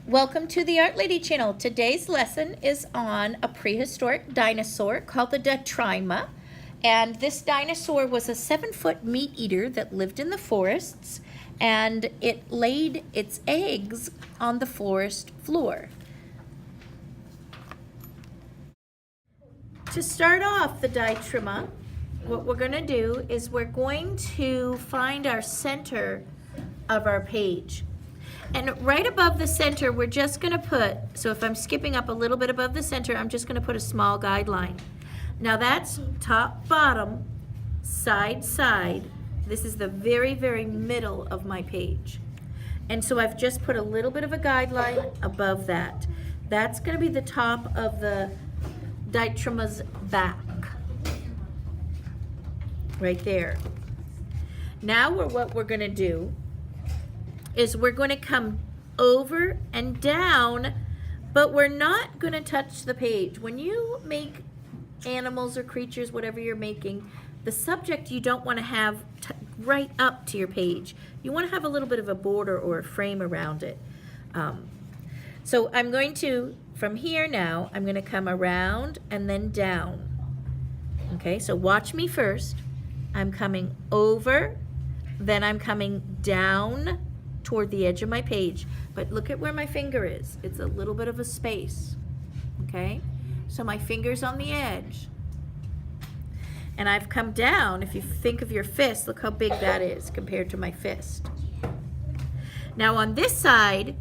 Welcome to the Art Lady channel. Today's lesson is on a prehistoric dinosaur called the Diatryma. And this dinosaur was a 7-foot meat eater that lived in the forests, and it laid its eggs on the forest floor. To start off the Diatryma, what we're going to do is we're going to find our center of our page. And right above the center, we're just going to put, so if I'm skipping up a little bit above the center, I'm just going to put a small guideline. Now that's top, bottom, side, side. This is the very, very middle of my page. And so I've just put a little bit of a guideline above that. That's going to be the top of the Diatryma's back. Right there. Now what we're going to do is we're going to come over and down, but we're not going to touch the page. When you make animals or creatures, whatever you're making, the subject you don't want to have right up to your page. You want to have a little bit of a border or a frame around it. So I'm going to, from here now, I'm going to come around and then down. Okay, so watch me first. I'm coming over, then I'm coming down toward the edge of my page, but look at where my finger is. It's a little bit of a space, okay? So my finger's on the edge. And I've come down. If you think of your fist, look how big that is compared to my fist. Now on this side,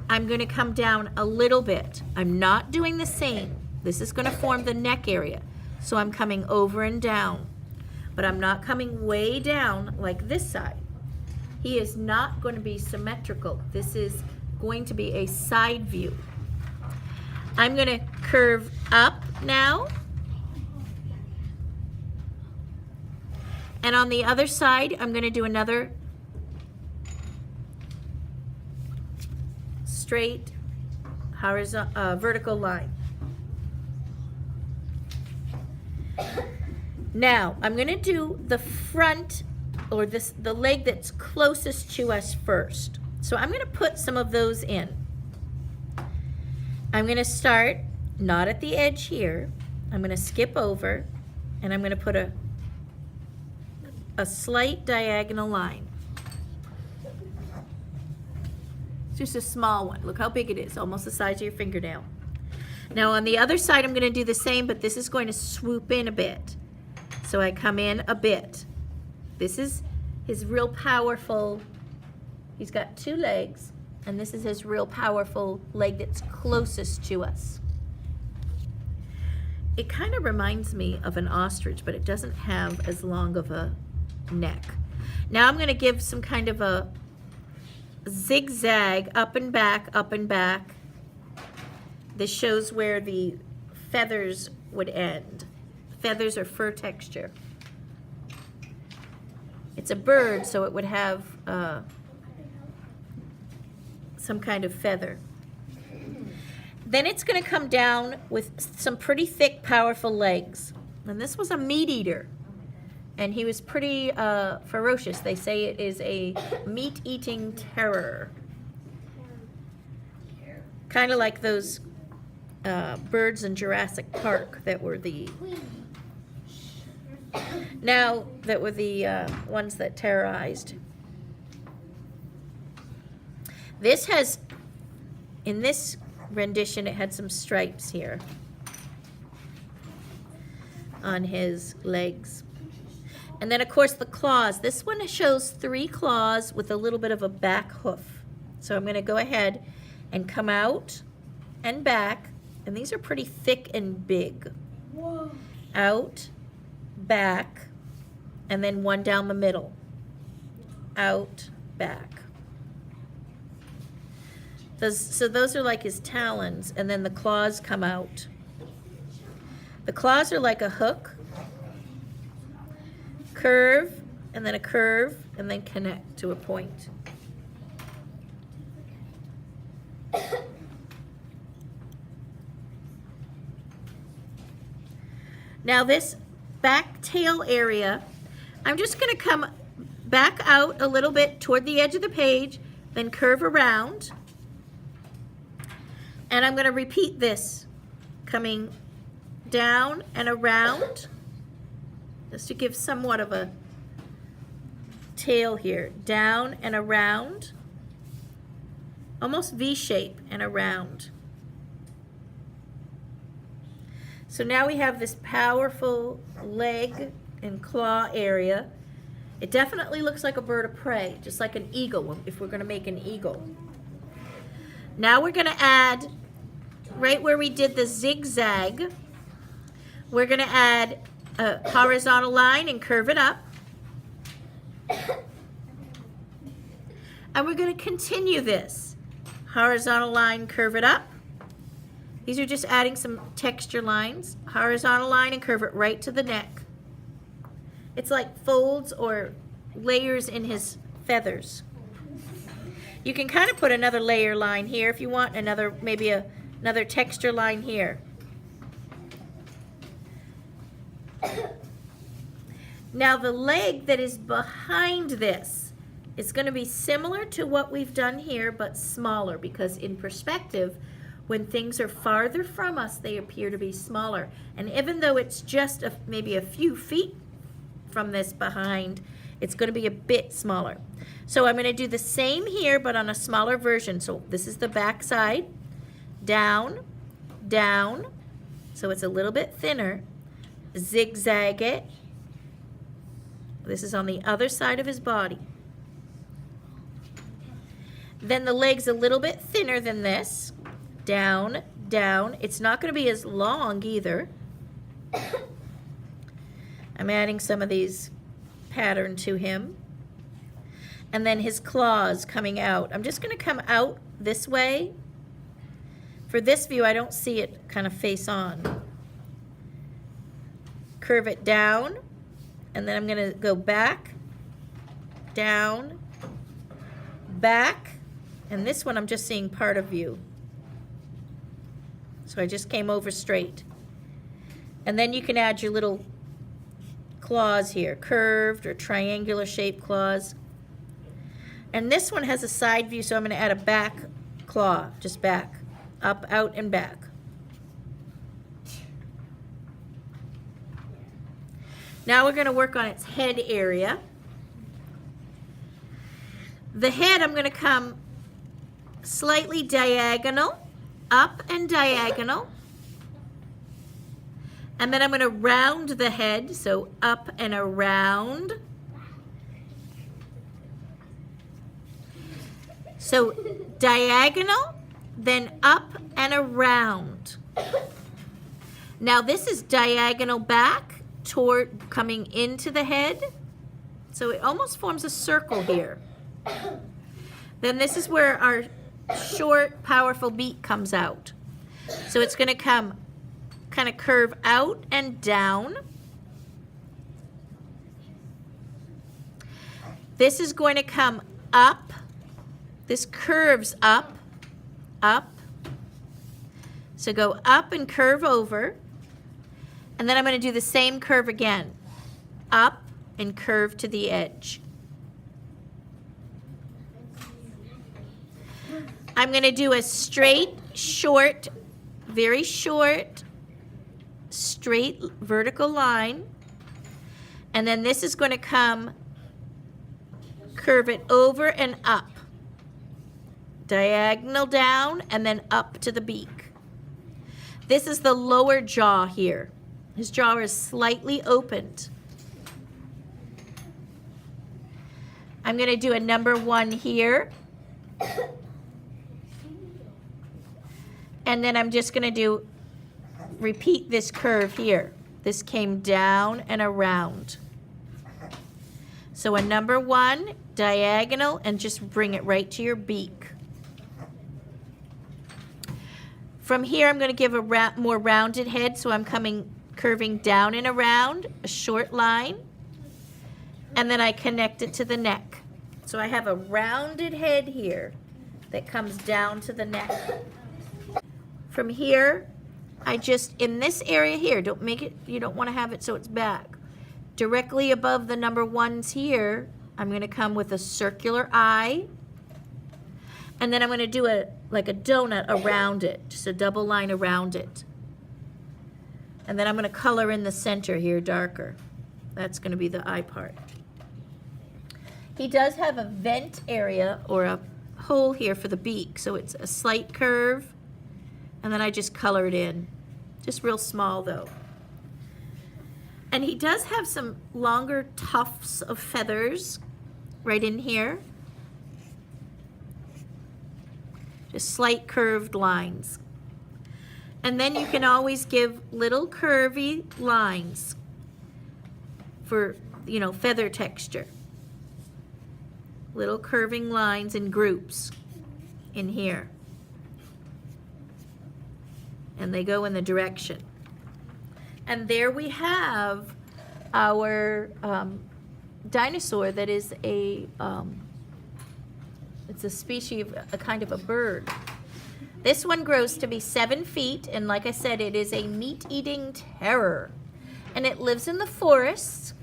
I'm gonna come down a little bit. I'm not doing the same. This is gonna form the neck area. So I'm coming over and down, but I'm not coming way down like this side. He is not going to be symmetrical. This is going to be a side view. I'm going to curve up now. And on the other side, I'm going to do another straight horizontal, vertical line. Now, I'm going to do the front or the leg that's closest to us first. So I'm going to put some of those in. I'm going to start not at the edge here. I'm going to skip over and I'm going to put a slight diagonal line. It's just a small one. Look how big it is, almost the size of your fingernail. Now on the other side I'm going to do the same, but this is going to swoop in a bit. So I come in a bit. This is his real powerful, he's got 2 legs, and this is his real powerful leg that's closest to us. It kind of reminds me of an ostrich, but it doesn't have as long of a neck. Now I'm going to give some kind of a zigzag up and back, up and back. This shows where the feathers would end. Feathers or fur texture. It's a bird, so it would have some kind of feather. Then it's going to come down with some pretty thick, powerful legs. And this was a meat eater, and he was pretty ferocious. They say it is a meat-eating terror. Kind of like those birds in Jurassic Park that were the ones that terrorized. This has, in this rendition, it had some stripes here on his legs. And then of course the claws. This one shows 3 claws with a little bit of a back hoof. So I'm going to go ahead and come out and back, and these are pretty thick and big. Whoa. Out, back, and then one down the middle. Out, back. So those are like his talons, and then the claws come out. The claws are like a hook. Curve, and then a curve, and then connect to a point. Now this back tail area, I'm just going to come back out a little bit toward the edge of the page, then curve around, And I'm going to repeat this, coming down and around, just to give somewhat of a tail here. Down and around, almost V-shape and around. So now we have this powerful leg and claw area. It definitely looks like a bird of prey, just like an eagle, if we're going to make an eagle. Now we're going to add, right where we did the zigzag, we're going to add a horizontal line and curve it up. And we're going to continue this. Horizontal line, curve it up. These are just adding some texture lines. Horizontal line and curve it right to the neck. It's like folds or layers in his feathers. You can kind of put another layer line here if you want, another, maybe another texture line here. Now the leg that is behind this is going to be similar to what we've done here, but smaller, because in perspective, when things are farther from us, they appear to be smaller. And even though it's just maybe a few feet from this behind, it's going to be a bit smaller. So I'm going to do the same here, but on a smaller version. So this is the back side. Down, down. So it's a little bit thinner. Zigzag it. This is on the other side of his body. Then the leg's a little bit thinner than this. Down, down. It's not going to be as long either. I'm adding some of these pattern to him. And then his claws coming out. I'm just going to come out this way. For this view, I don't see it kind of face on. Curve it down. And then I'm going to go back, down, back. And this one I'm just seeing part of view. So I just came over straight. And then you can add your little claws here, curved or triangular shaped claws. And this one has a side view, so I'm going to add a back claw, just back, up, out, and back. Now we're going to work on its head area. The head, I'm going to come slightly diagonal, up and diagonal. And then I'm going to round the head, so up and around. So diagonal, then up and around. Now this is diagonal back toward coming into the head. So it almost forms a circle here. Then this is where our short, powerful beak comes out. So it's going to come kind of curve out and down. This is going to come up. This curves up, up. So go up and curve over. And then I'm going to do the same curve again. Up and curve to the edge. I'm going to do a straight, short, very short, straight vertical line. And then this is going to come, curve it over and up. Diagonal down and then up to the beak. This is the lower jaw here. His jaw is slightly opened. I'm going to do a number 1 here. And then I'm just going to repeat this curve here. This came down and around. So a number 1, diagonal, and just bring it right to your beak. From here, I'm going to give a more rounded head, so I'm curving down and around, a short line, and then I connect it to the neck. So I have a rounded head here that comes down to the neck. From here, I just, in this area here, don't make it, you don't want to have it so it's back. Directly above the number 1s here, I'm going to come with a circular eye, and then I'm going to do like a donut around it, just a double line around it. And then I'm going to color in the center here darker. That's going to be the eye part. He does have a vent area or a hole here for the beak, so it's a slight curve, and then I just color it in. Just real small though. And he does have some longer tufts of feathers right in here. Just slight curved lines. And then you can always give little curvy lines for, you know, feather texture. Little curving lines in groups in here. And they go in the direction. And there we have our dinosaur that is a, it's a species of a kind of a bird. This one grows to be 7 feet, and like I said, it is a meat-eating terror. And it lives in the forest,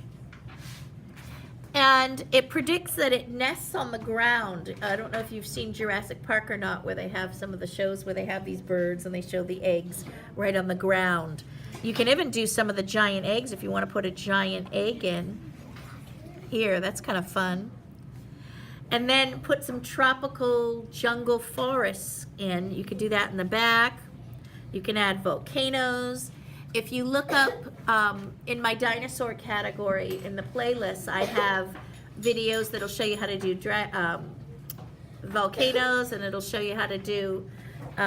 and it predicts that it nests on the ground. I don't know if you've seen Jurassic Park or not, where they have some of the shows where they have these birds and they show the eggs right on the ground. You can even do some of the giant eggs if you want to put a giant egg in. Here, that's kind of fun. And then put some tropical jungle forests in. You could do that in the back. You can add volcanoes. If you look up in my dinosaur category in the playlist, I have videos that'll show you how to do volcanoes, and it'll show you how to do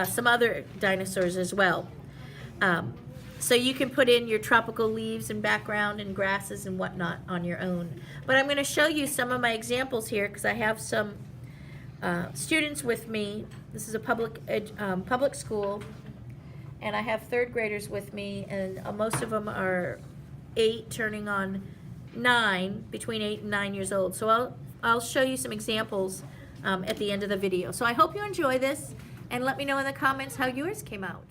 some other dinosaurs as well. So you can put in your tropical leaves and background and grasses and whatnot on your own. But I'm going to show you some of my examples here because I have some students with me. This is a public school, and I have 3rd graders with me, and most of them are 8 turning on 9, between 8 and 9 years old. So I'll show you some examples at the end of the video. So I hope you enjoy this, and let me know in the comments how yours came out.